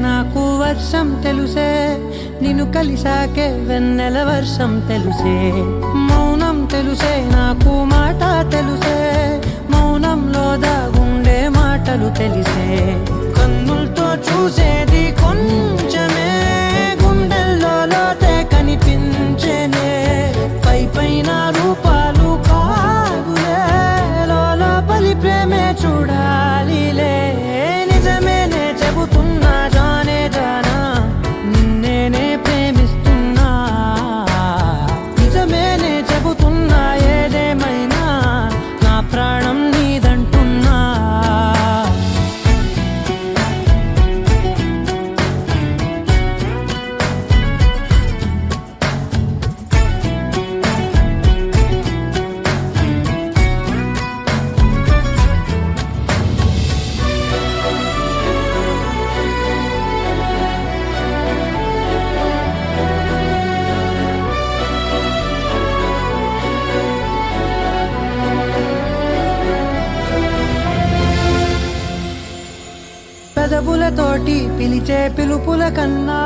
నాకు వర్షం తెలుసే, నిన్ను కలిసాకే వెన్నెల వర్షం తెలుసే. మౌనం తెలుసే నాకు మాట తెలుసే, మౌనంలో దాగుండే మాటలు తెలిసే. కన్నులతో చూసేది కొంచెమే, గుండెల్లో లోతే కనిపించేనే. పై పైన రూపాలు కాదులే, లోపలి ప్రేమే చూడాలిలే. నిజమేనే చెబుతున్నా జానే జానా, నిన్నేనే ప్రేమిస్తున్నా. నిజమేనే చెబుతున్నా ఏదేమైనా, నా ప్రాణం నీదంటున్నా. పెదవులతోటి పిలిచే పిలుపుల కన్నా,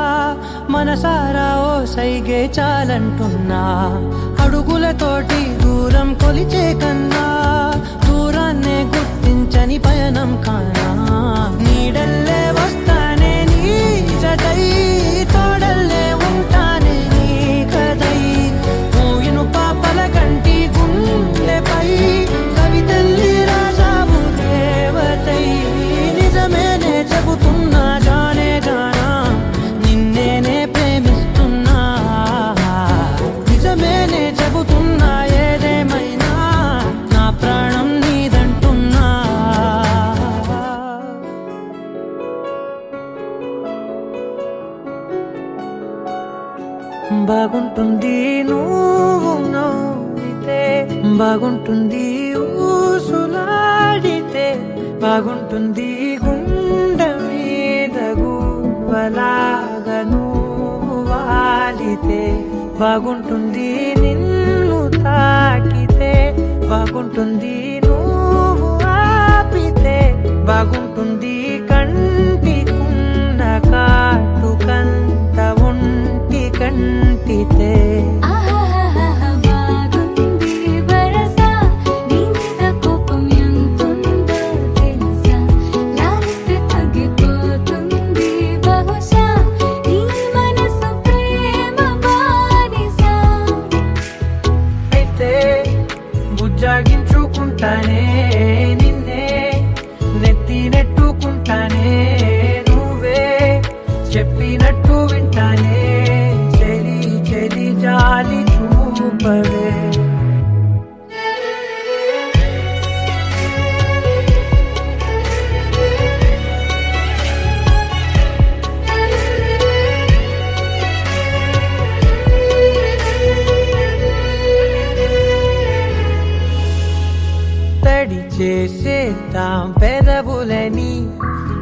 మనసారా ఓ సైగే చాలంటున్నా. అడుగులతోటి దూరం కొలిచే కన్నా, దూరాన్నే గుర్తించని పయనం కానా. నీడల్లే వస్తానే నీ జతై, తోడల్లే ఉంటానే నీ కదై. మూయిను పాపల కంటి గుండెపై, కవితల్లి రాజావు దేవతై. నిజమేనే చెబుతున్నా జానే జానా, నిన్నేనే ప్రేమిస్తున్నా. నిజమేనే చెబుతున్నా ఏదేమైనా, నా ప్రాణం నీదంటున్నా. బాగుంటుంది నువ్వు నవ్వితే, బాగుంటుంది ఊసులాడితే, బాగుంటుంది గుండె మీద గువ్వలాగా నువ్వు వాలితే. బాగుంటుంది నిన్ను తాకితే, బాగుంటుంది నువ్వు ఆపితే. బాగుంటుంది కంటికున్న కాటుకంత ఒంటి కంటితే. బుజ్జాగించుకుంటానే నిన్నే, నెత్తి నెట్టుకుంటానే నువ్వే చెప్పినట్టు వింటానే. చెలి చెలి జాలి చూపవే. తడి చేసేద్దాం పెదవులని,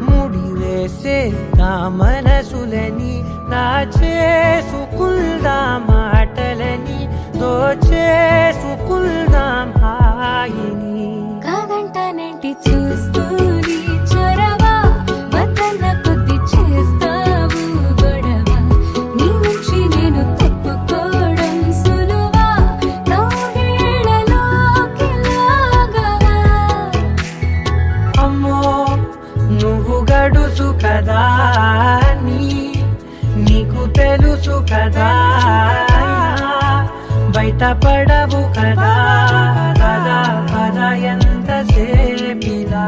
ముడి వేసేద్దాం మనసులని. నా చేసుకుందాం మాటలని, దోచేసుకుందాం హాయిని. కాదంటానేంటి చూస్తూని చొరవా, వద్దన్న కొద్ది చేస్తావు గొడవ. నీ నుంచి నేను తప్పుకోవడం సులువా, నవ్వేళ్ళలోకి లాగవా. అమ్మో నువ్వు గడుసు కదా, నీకు తెలుసు కదా. బయట పడవు కదా, కదా కదా ఎంతసేపిలా.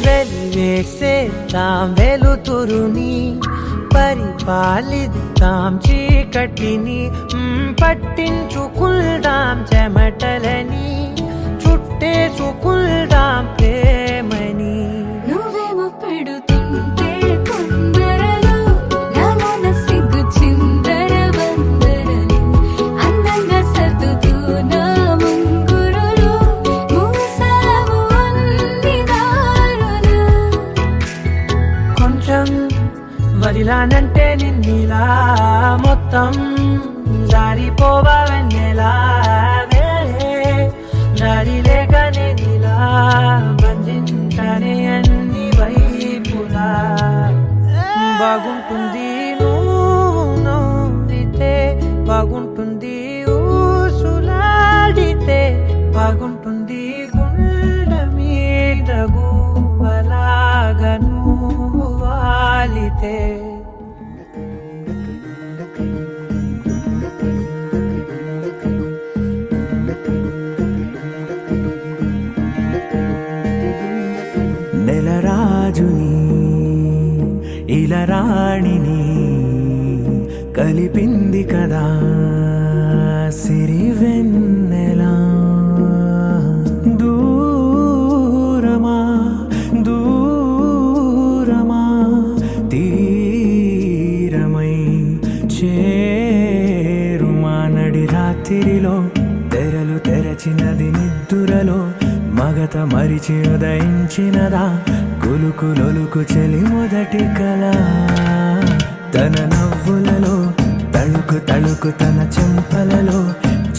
వెలివేసేద్దాం వెలుతురుని, పరిపాలిద్దాం చీకటిని. పట్టించుకుందాం చెమటలని, చుట్టేసుకుందాం ప్రేమని. నువ్వేమో పెడుతుంటే కొందరలు, నాలోన సిగ్గు చిందర వందరలు. అందంగా సర్దుతూ నా ముంగురులు, మూసావు అన్ని దారులు. మొత్తం జారిపోవా వెన్నెలా దారి లేక నేనిలా బంధించనే అన్ని వైపులా బాగుంటుంది నువ్వు నవ్వితే బాగుంటుంది ఊసులాడితే బాగుంటుంది గుండె మీద గువ్వలాగా నువ్వు వాలితే నెలరాజుని ఇలరాణిని కలిపింది కదా సిరివెన్నెలా దూరమా దూరమా తీరమై చేరుమా నడి రాత్రిలో తెరలు తెరచినది నిద్దురలో మగత మరిచి ఉదయించినదా కులుకులొలుకు చెలి మొదటి కళ తన నవ్వులలో తళుకు తళుకు తన చెంపలలో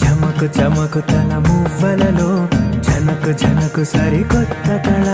చమకు చమకు తన మువ్వలలో జనకు జనకు సరికొత్త కళ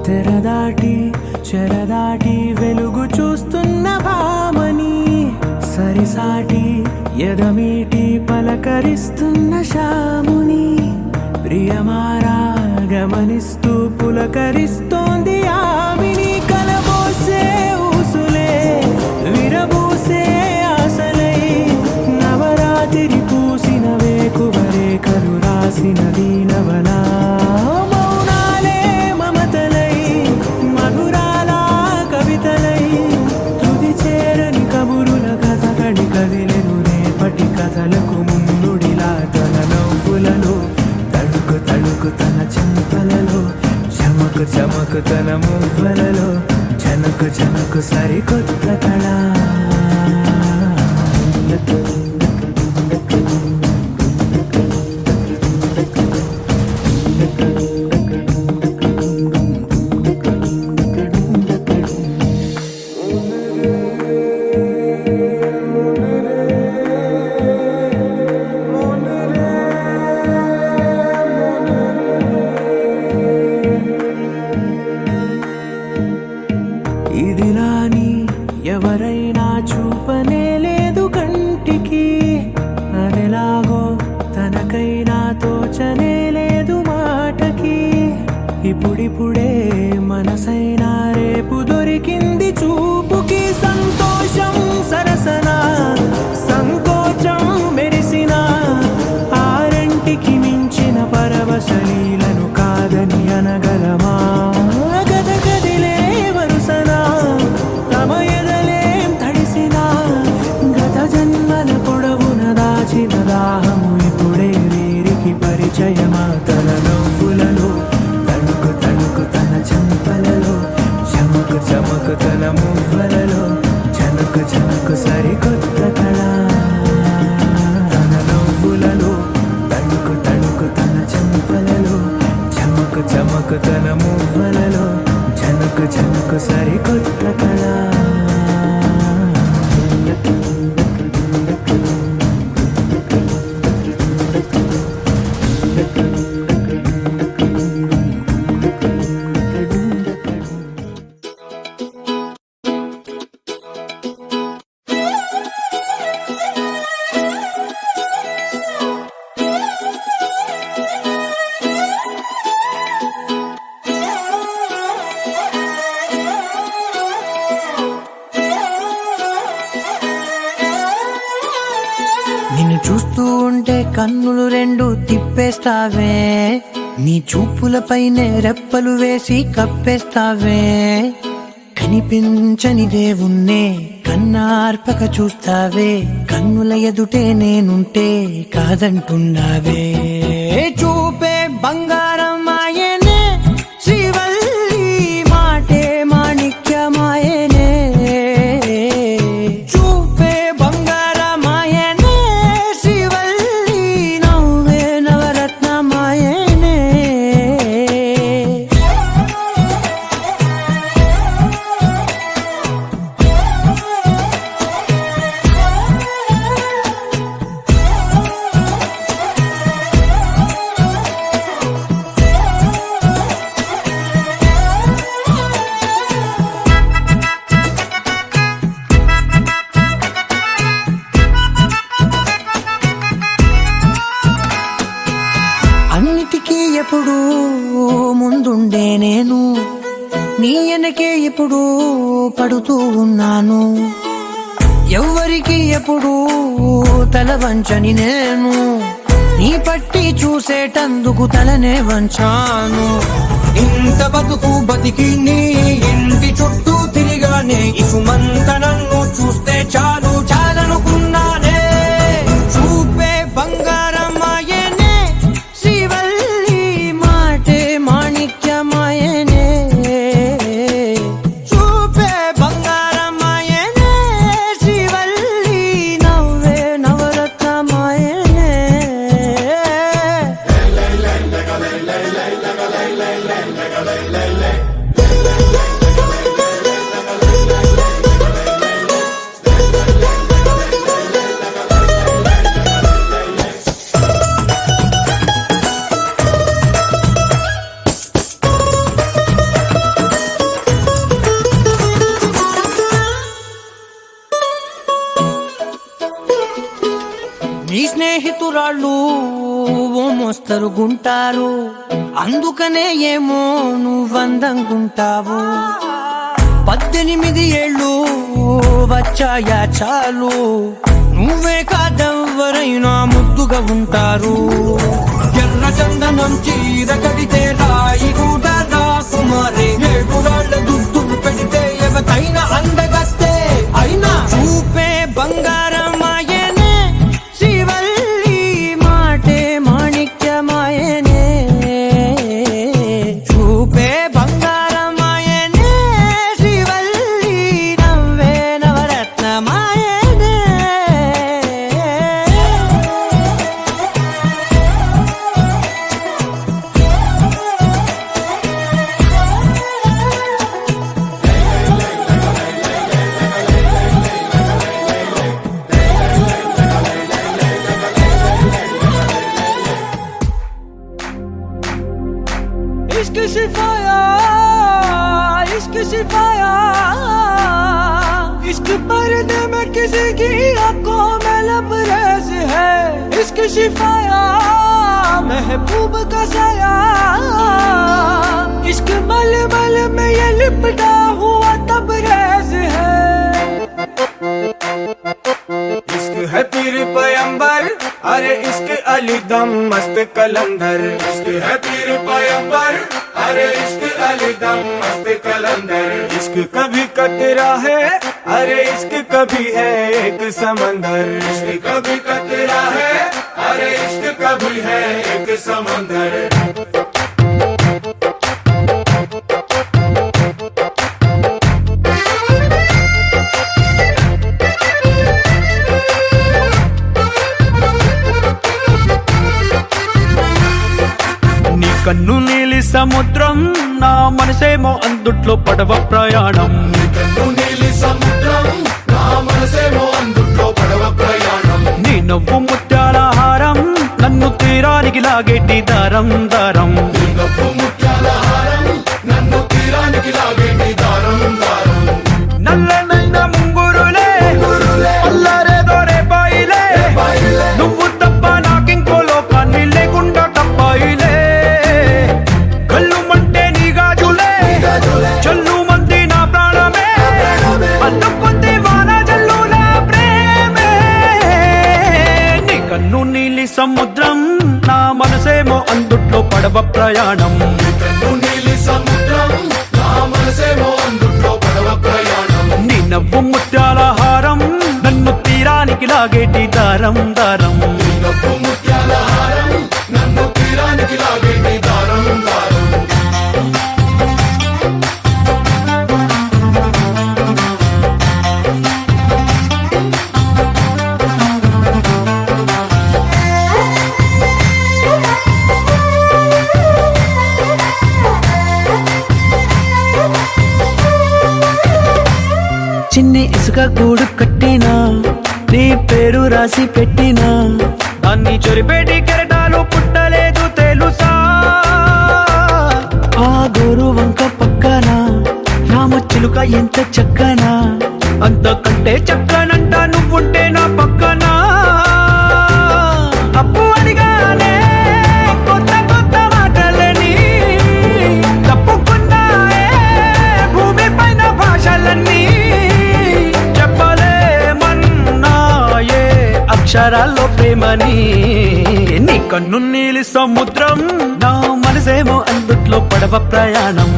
తెరదాటి చెరదాటి వెలుగు చూస్తున్న భామని సరిసాటి ఎదమీటి పలకరిస్తున్న శాముని ప్రియమారా గమనిస్తూ పులకరిస్తోంది ఆవిని కలబోసే ఊసులే విరబూసే ఆశలై నవరాత్రి పూసిన వేకువరేఖలు రాసిన దీనవలా కథలకు ముందుడిలా తన నవ్వులలో తడుకు తడుకు తన చెంపలలో చమకు చమకు తన మువ్వలలో జనకు జనకు సరికొత్త కళ ఇదిలాని ఎవరైనా నిన్ను చూస్తూ ఉంటే కన్నులు రెండు తిప్పేస్తావే, నీ చూపులపైనే రెప్పలు వేసి కప్పేస్తావే. కనిపించని దేవుణ్ణే కన్నార్పక చూస్తావే, కన్నుల ఎదుటే నేనుంటే కాదంటున్నావే. చూపే బంగారం ఆయనే శ్రీవల్లి, మాటే మాణిక్యమాయనే. చూపే బంగారం ఆయనే శ్రీవల్లి, నవ్వే నవరత్నమాయనే. అన్నిటికీ ఎప్పుడు ముందుండే నేను, నీ వెనకే ఎప్పుడు పడుతూ ఉన్నాను. ఎవ్వరికి ఎప్పుడు తల వంచని నేను, నీ పట్టి చూసేటందుకు తలనే వంచాను. ఇంత బతుకు బతికి నీ ఇంటి చుట్టూ తిరిగానే, ఇసుమంత నన్ను చూస్తే చాలు చాలనుకున్నానే. చూపే బంగారం ఆయనే శ్రీవల్లి, మాటే మాణిక్యమాయనే. చూపే బంగారం ఆయనే శ్రీవల్లి, నవ్వే నవరత్నమాయనే. నీ స్నేహితురాళ్ళు ఓ మోస్తరు గుంటారు, అందుకనే ఏమో నువ్వందంగుంటావు. 18 ఏళ్ళు వచ్చాయా చాలు, నువ్వే కాదెవ్వరైనా ముద్దుగా ఉంటారు. ఎర్ర చందనం చీర కడితే రాయి కూడా రాకుమారే, 7 రాళ్ళ దుద్దులు పెడితే ఎవతైనా అందగస్తే అయినా. చూపే బంగారం ఆయనే శ్రీవల్లి, మాటే మాణిక్యమాయనే. చూపే బంగారం ఆయనే శ్రీవల్లి, నవ్వే నవరత్నమాయనే. इश्क शिफाया, इश्क शिफाया, इश्क पर्दे में किसी की आंखों में लबरेज है. इश्क शिफाया, महबूब का साया, इश्क मलमल में ये लिपटा हुआ तबरेज है. इश्क है पीर पैगंबर, अरे इश्क अली दम मस्त कलंदर. इश्क है पीर पैगंबर, अरे इश्क अली दम मस्त कलंदर. इश्क कभी कतरा है, अरे इश्क कभी है एक समंदर. इश्क कभी कतरा है, अरे इश्क कभी है एक समंदर. కన్ను నీలి సముద్రం, నా మనసేమో అందుట్లో పడవ ప్రయాణం. కన్ను నీలి సముద్రం, నా మనసేమో అందుట్లో పడవ ప్రయాణం. నీ నవ్వు ముత్యాల హారం, నన్ను తీరానికి లాగేటి దారం దారం. నీ నవ్వు ముత్యాల హారం, నన్ను తీరానికి లాగేటి దారం దారం. నల్లనైన ముంగురులే అల్లారేదో రేపాయిలే, నువ్వు తప్ప నాకింకో లోకాన్ని లేకుండా తప్పాయిలే. కళ్ళు మంటే నీ గాజులే, చల్లు మంది నా ప్రాణమే, అల్లుకుంది వాన జల్లుల ప్రేమే. నీ కన్ను నీలి సముద్రం నా మనసేమో అందుట్లో పడవ ప్రయాణం కన్ను నీలి సముద్రం నా మనసేమో అందుట్లో పడవ ప్రయాణం నీ నవ్వు ముత్యాల హారం నన్ను తీరానికి లాగేటి దారం దారం నీ నవ్వు ముత్యాల హారం నన్ను తీరానికి లాగేటి దారం దారం చిన్ని ఇసుక గూడు కట్టినా నీ పేరు రాసి పెట్టినా దాన్ని చొరిపేటి కెరటాలు పుట్టలేదు తెలుసా ఆ గోరు వంక పక్కన రామచిలుక ఎంత చక్కనా అంతకంటే చక్కనంట నువ్వుంటే నా పక్కన అప్పు అడిగానే కొత్త కొత్త మాటలని తప్పుకున్నాయే భూమి పైన భాషలన్నీ చెప్పలేమన్నాయే అక్షరాల్లో ప్రేమని నీ కన్ను నీలి సముద్రం నా మనసేమో అందుట్లో పడవ ప్రయాణం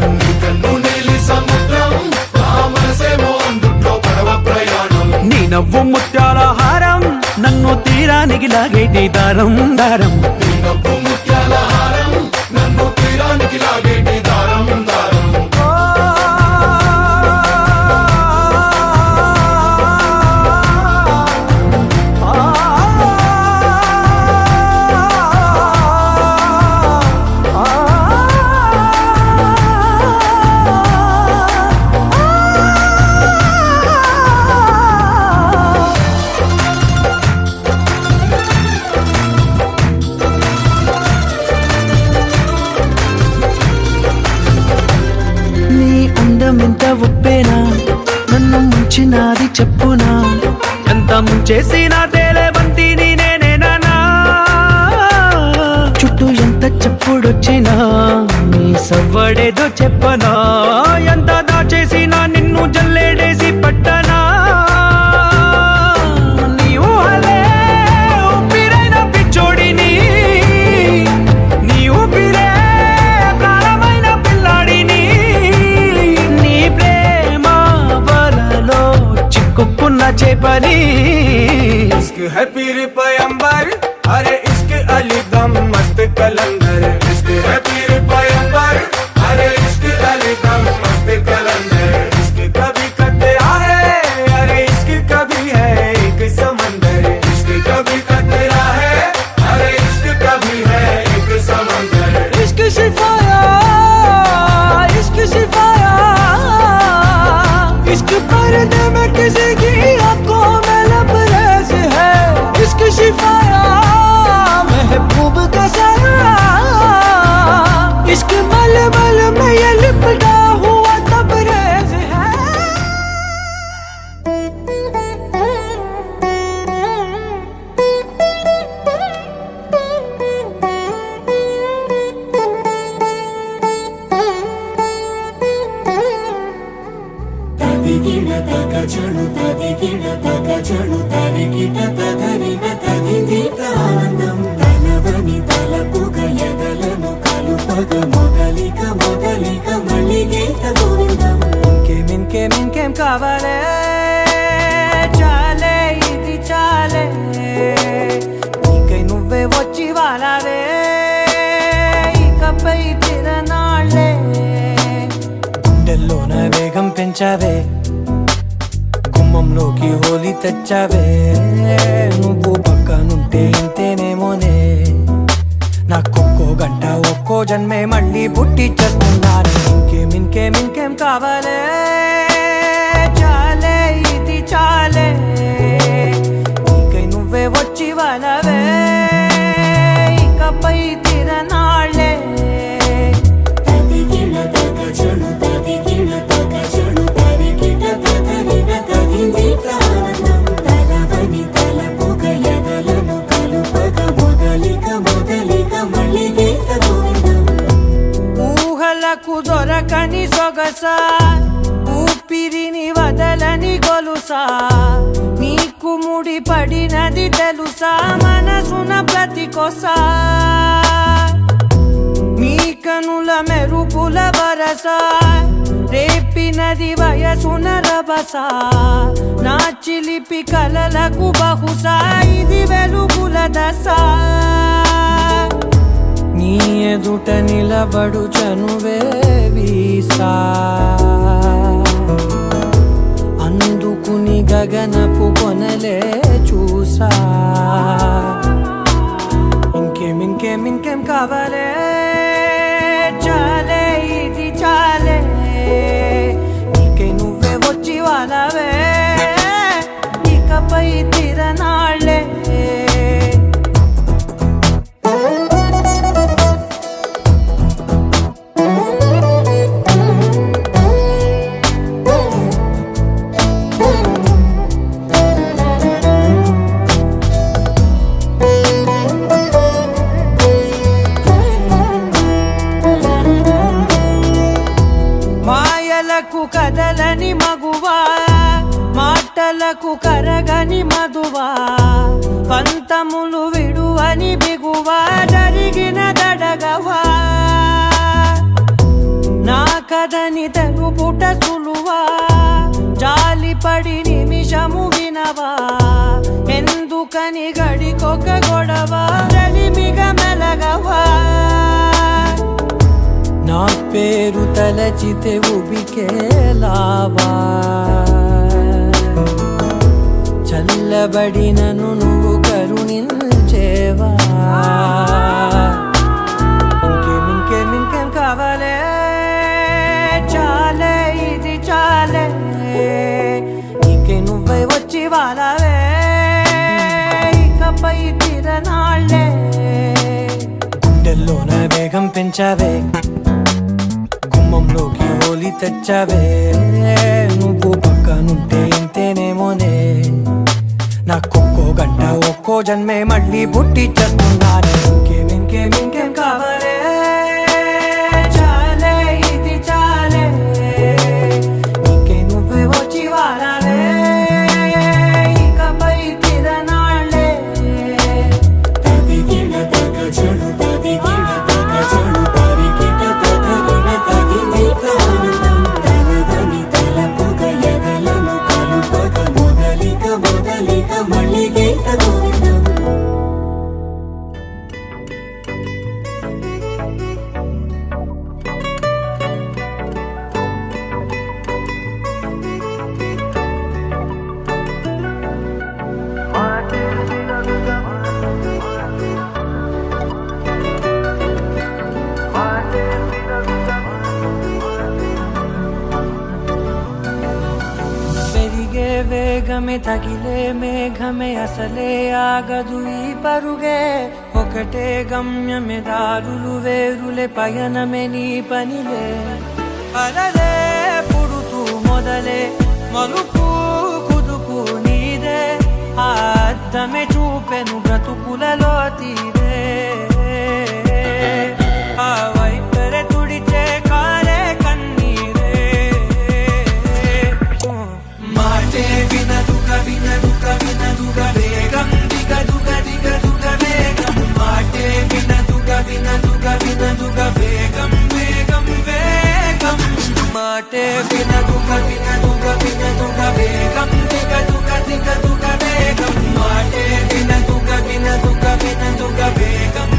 కన్ను నీలి సముద్రం నా మనసేమో అందుట్లో పడవ ప్రయాణం నీ నవ్వు ముత్యాల హారం నన్ను తీరానికి లాగేటి దారం దారం నీ నవ్వు ముత్యాల హారం నన్ను తీరానికి లాగేటి దారం దారం నీ అందమెంత ఒప్పేనా నన్ను ముంచినాది చెప్పునా ఎంత ముంచేసినా తేలేవంతి నేనేనా చుట్టూ ఎంత చెప్పుడొచ్చినా నీ సవ్వడేదో చెప్పనా ఎంత దాచేసినా నిన్ను జల్లేడేసి పట్టనా నీ ఊహలే ఊపిరైన పిచ్చోడిని నీ ఊపిరే ప్రాణమైన పిల్లాడిని నీ ప్రేమ వలలో చిక్కుకున్న చేపని इश्क है पीर पैगंबर अरे इश्क अली दम मस्त कलंदर इश्क है पीर पैगंबर अरे इश्क अली दम मस्त कलंदर इश्क कभी कतरा है अरे इश्क कभी है एक समंदर इश्क कभी कतरा है अरे इश्क कभी है एक समंदर इश्क शिफाया इश्क पर्दे में किसी की आंखों में लबरेज है इश्क शिफाया महबूब का साया इश्क मलमल में ये लिपटा हुआ तबरेज है తదిగిడ తగచడు తదిగిడ తగచడు తరిగిట తదరిన తదిందిత ఆనందం తలవని తలపుగ ఎదలను కలుపగ మొదలిక మొదలిక మళ్ళీ గీత గోవిందం ఇంకేం కావాలే చాలే ఇది చాలే నీకై నువ్వే వచ్చి వాలావే ఇకపై తిరనాళ్ళే గుండెల్లోన వేగం పెంచావే గుమ్మంలోకి హోలీ తెచ్చావే నువ్వు పక్కనుంటే ఇంతేనేమోనే నాకొక్కో గంట ఒక్కో జన్మే మళ్ళీ పుట్టి చేస్తున్నాను ఇంకేం కావాలే చాలే ఇది చాలే నీకై నువ్వే వచ్చి వాలవే ఇకపై తిరనాళ్ళే తదిగిడ తగచడు తదిగిడ తగచడు తరిగిట తదరిన తదిందిత ఆనందం తలవని తలపుగ ఎదలను కలుపగ మొదలిక మొదలిక మళ్ళీ గీత గోవిందం ఊహలకు దొరకని సొగసా ఊపిరిని వదలని గొలుసా నీకు ముడి పడినది తెలుసా మనసున కొసా మీ కనుల మెరుపుల వరస రేపినది వయసున రభస నా చిలిపి కలలకు బహుశా ఇది వెలుగుల దశ నీ ఎదుట నిలబడు చనువే వీసా అందుకుని గగనపు కొనలే చూసా ఇంకేం కావాలే చాలే ఇది చాలే నీకే నువ్వే వచ్చి వాళ్ళవే ఇకపై తిరనాళ్ళే కదలని మగువా మాటలకు కరగని మధువా పంతములు విడువని బిగువా జరిగిన దడగవా నా కదని తెలుపుట సులువా జాలిపడి నిమిషము వినవా ఎందుకని గడికొక గొడవ రలిమిగ మెలగవా నా పేరు తలచితే ఉబికేలావా చల్లబడినను నువ్వు కరుణించేవా ఇంకేం కావాలే చాలే ఇది చాలే నీకే నువ్వే వచ్చి వాళ్ళవే ఇకపై తిరనాళ్ళే గుండెల్లోన వేగం పెంచావే గుమ్మంలోకి హోలీ తెచ్చావే నువ్వు పక్కనుంటే ఇంతేనేమోనే నాకొక్కో గంట ఒక్కో జన్మే మళ్ళీ పుట్టి చేస్తున్నానే ఇంకేం కావాలే చాలే ఇది చాలే నీకే నువ్వే వచ్చి వాళ్ళవే ఇకపై తిరనాళ్ళే తదిగిన తగ చెడు తదిగిన తగ చెడు తరిగిన తగరిన తగింది ప్రాణం తలదని తలపుగ ఎదలను కలుపగ మొదలిక మళ్ళీ గీత గోవిందం పెరిగే వేగమే తగిలే మేఘమే అసలే ఆగదు ఈ పరుగే ఒకటే గమ్యమే దారులు వేరులే పయనమే నీ పనిలే అలలే పుడుతూ మొదలే మలుపు కుదుపు నీదే ఆ అద్దమే చూపెను బ్రతుకులలో తీరే ఆ వైపరే తుడిచే కాలే కన్నీరే మాటే వినదుగ వేగం దిగదుగ వేగం మాటే వినదుగ వేగం మాటే వినదుగ వేగం దిగదుగ వేగం మాటే వినదుగ వేగం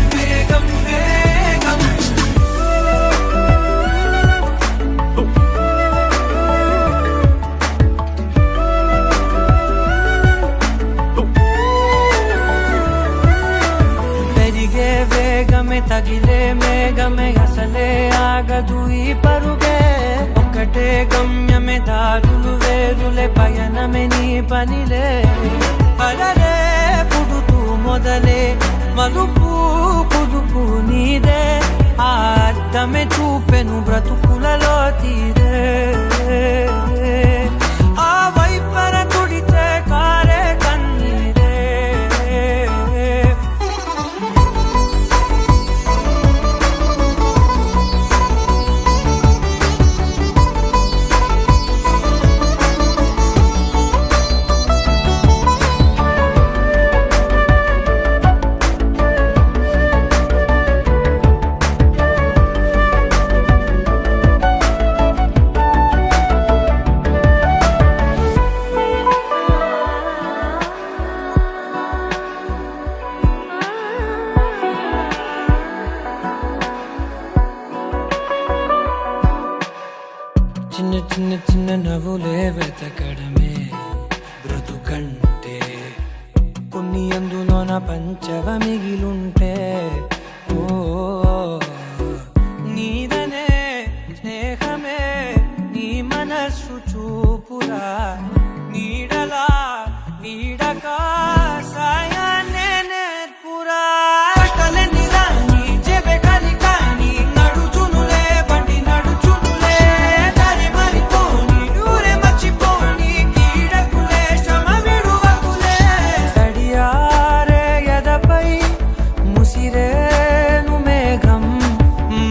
పెరిగే వేగమే తగిలే మేఘమే అసలే ఆగదు ఈ పరుగే ఒకటే గమ్యమే దారులు వేరులే పయనమే నీ పనిలే అలలే పుడుతూ మొదలే మలుపు కుదుపు నీదే ఆ అద్దమే చూపెను బ్రతుకులలో తీరే ఆ వైపర తుడిచే కారే కన్నీరే పచ్చవ మిగిలుంటే ఓ నీదనే స్నేహమే నీ మనస్సు చూపురా నీడలా వీడక సాయాన్నే నేర్పురా కష్టలని రాని చెబె కలికాని నడుచునులే బండి నడుచునులే దారి మరిపోని ఊరే మర్చిపోని కీడకులే శ్రమ విడువకులే తడియారే ఎదపై ముసిరేను మేఘం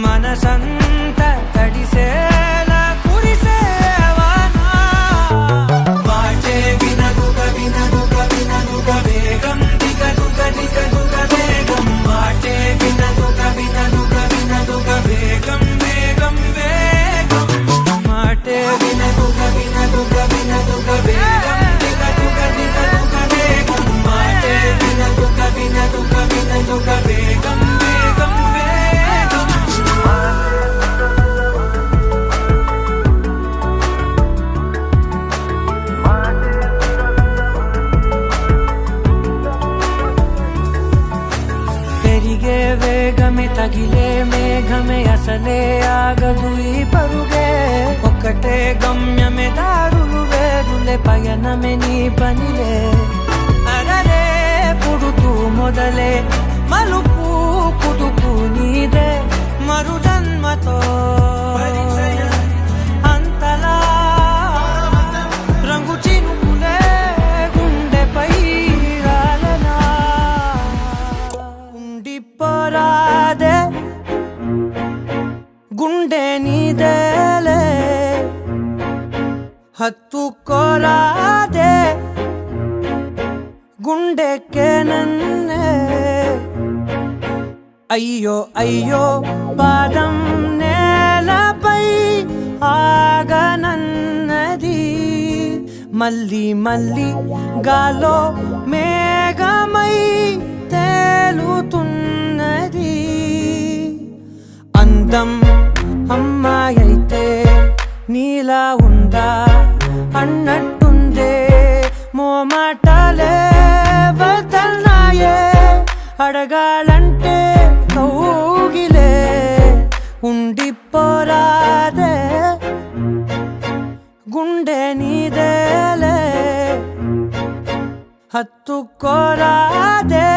మనసంత తడిసేలా కురిసేవానా వాచే వినదుక వినదుక వినదుక వేగం దిగదుక దిగదుక వేగం వాచే వినదుక వినదుక వినదుక వేగం వేగం వేగం మాటే వినదుక వినదుక వినదుక వేగం దిగదుక దిగదుక వేగం మాటే వినదుక వినదుక వినదుక వేగం వేగం వేగం పెరిగే వేగమే తగిలే మేఘమే అసలే ఆగదు ఈ పరుగే ఒక్కటే గమ్యమే దారులు వేరులే పయనమే నీ పనిలే అరరే పుడుతూ మొదలే మలుపు కుదుపు నీదే మరు జన్మతో అంతలా రంగు చినుకులే గుండెపై రాలనా ఉండిపోరాదే గుండె నీదేలే హత్తుకోరాదే గుండెకే నన్నే అయ్యో అయ్యో పాదం నేలపై ఆగనన్నది మళ్ళీ మళ్ళీ గాలో మేఘమై తేలుతున్నది అందం అమ్మాయైతే నీలా ఉందా అన్నట్టుందే మోమాటాలే వదల్నాయే అడగాలంటే కౌగిలే ఉండిపోరాదే గుండె నీదేలే హత్తుకోరాదే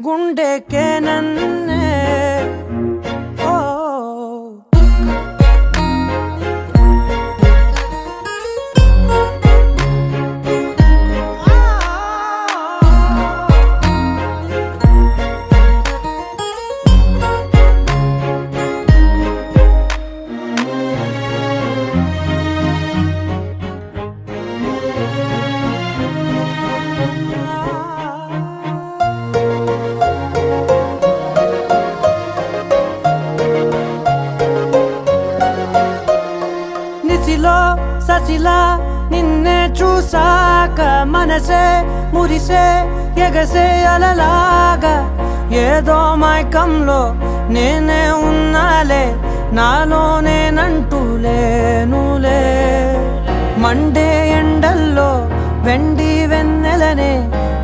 గుండెకే నన్నే ఓ నిసిలో ససిలా నిన్నే చూసాక మనసే మురిసే ఎగసే అలలాగా ఏదో మైకంలో నేనే ఉన్నాలే నాలో నేనంటూ లేనులే మండే ఎండల్లో వెండి వెన్నెలనే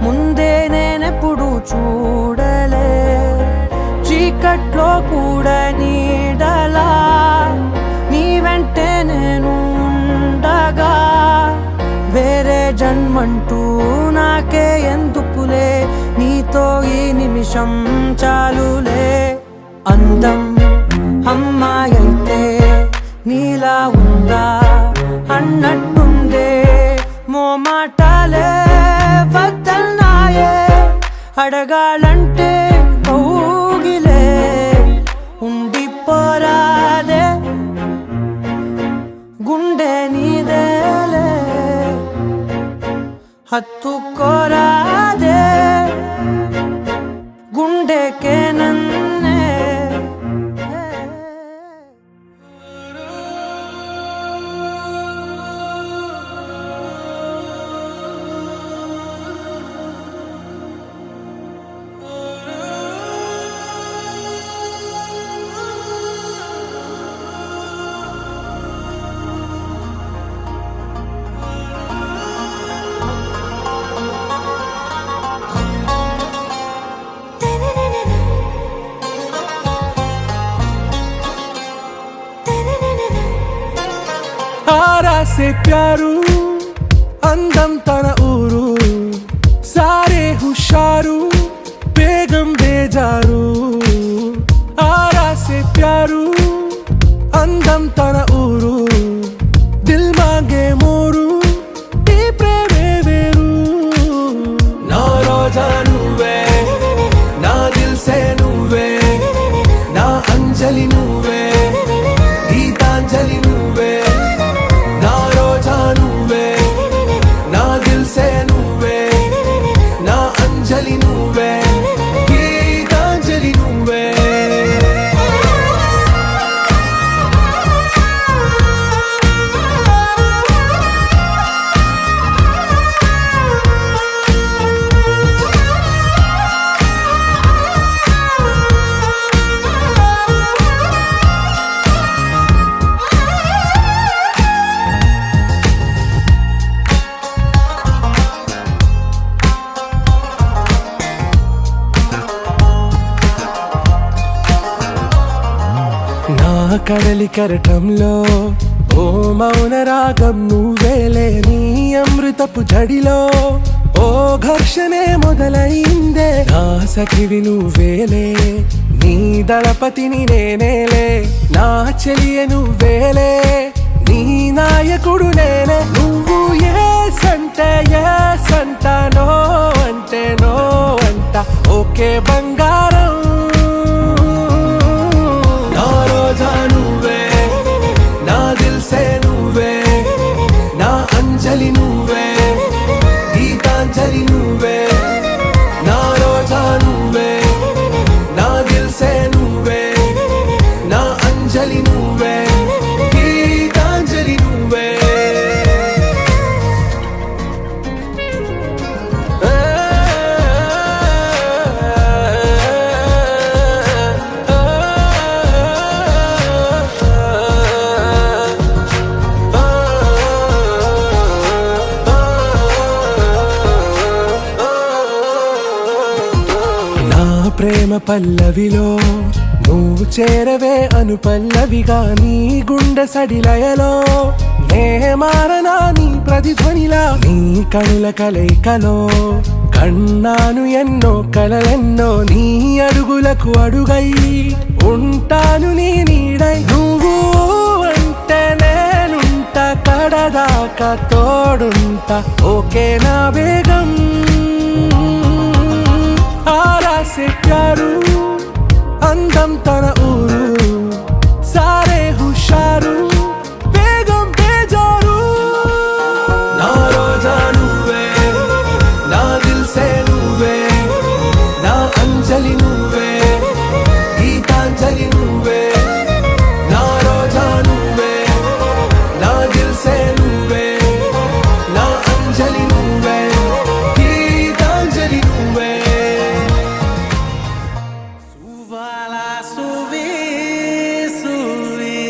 ముందే నేనెప్పుడు చూడలే చీకట్లో కూడా నీడలా నీ వెంటే నేను ఉండగా వేరే జన్మంటూ నాకే ఎందుకులే నీతో ఈ నిమిషం చాలులే అందం అమ్మాయైతే నీలా ఉందా అన్నట్టుందే మోమాటాలే వదల్నాయే అడగాలంటే కౌగిలే ఉండిపోరాదే గుండె నీదేలే హత్తుకోరాదే గుండెకే నన్నే సే ప్యారు అందం తన ఊరు సారే హుషారు బేగం బేజారు ఆరా సే ప్యారు అందం తన ఊరు దిల్ మాంగే మోరు ఈ ప్రేమే వేరు నా రోజా నువ్వే నా దిల్ సే నువ్వే నా అంజలి నువ్వే గీతాంజలి నువ్వే నా రోజా నువ్వే నా దిల్ సే నువ్వే నా అంజలి నువ్వే గీతాంజలి నువ్వే నా కడలి కరటంలో ఓ మౌన రాగం నువ్వేలే నీ అమృతపు జడిలో ఓ ఘర్షణే మొదలైందే నా సఖివి నువ్వేలే నీ దళపతిని నేనేలే నా చెలియ నువ్వేలే నీ నాయకుడు నేనే నువ్వు ఏ సంట నో అంటే నో అంట ఓకే బంగారం నా రోజా నువ్వే నా దిల్ సే నువ్వే నా అంజలి నువ్వే గీతాంజలి నువ్వే నా రోజా నువ్వే నా దిల్ సే నువ్వే నా అంజలి నువ్వే గీతాంజలి నువ్వే నా ప్రేమ పల్లవిలో నువ్వు చేరవే అను పల్లవిగా నీ గుండె సడిలయలో నే మారనా నీ ప్రతిధ్వనిలా నీ కనుల కలయికలో కన్నాను ఎన్నో కలలెన్నో నీ అడుగులకు అడుగై ఉంటాను నీ నీడై నువ్వు అంటే నేనుంట కడదాకా తోడుంటా ఓకే నా బేగం ఆరా సే ప్యారు అందం తన ఊరు సారే హుషారు బేగం బేజారు నా రోజా నువ్వే నా దిల్ సే నువ్వే నా అంజలి నువ్వే గీతాంజలి నువ్వే నా రోజా నువ్వే నా దిల్ సే నువ్వే నా అంజలి నువ్వే గీతాంజలి నువ్వే Suvala suvi suvi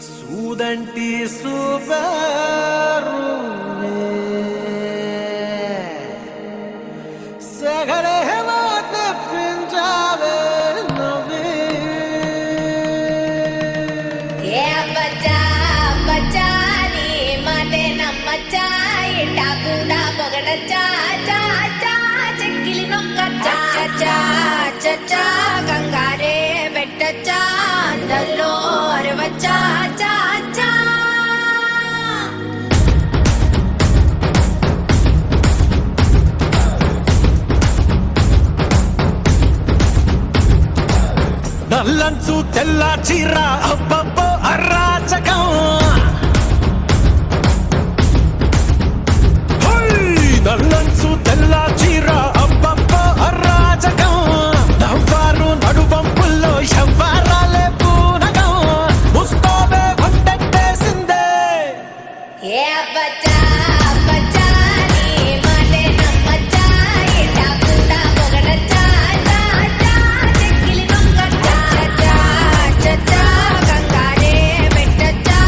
sudanti subaruve sagale hemate pinjave nove ఏ బచ్చా బచ్చా నీ మాటే నమ్మచ్చా ఇట్టా కూడా పొగడచ్చా చా చా చెక్కిలి నొక్కచ్చా చా చచ్చా కంగారే పెట్టచ్చా అందల్లో అరవచ్చా చా చా నల్లంచు తెల్ల చీర అబ్బబ్బో అరాచకం నల్లంచు తెల్ల చీర అబ్బబ్బో అరాచకం నవ్వారు నడుబంపుల్లో ఎవ్వారాలే పూనకం ముస్తోవే వంటేసిందే ఏ బచ్చా బచ్చా నీ మాటే నమ్మచ్చా ఇట్టా కూడా పొగడచ్చా చా చా చెక్కిలి నొక్కచ్చా చా చచ్చా కంగారే పెట్టచ్చా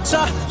చ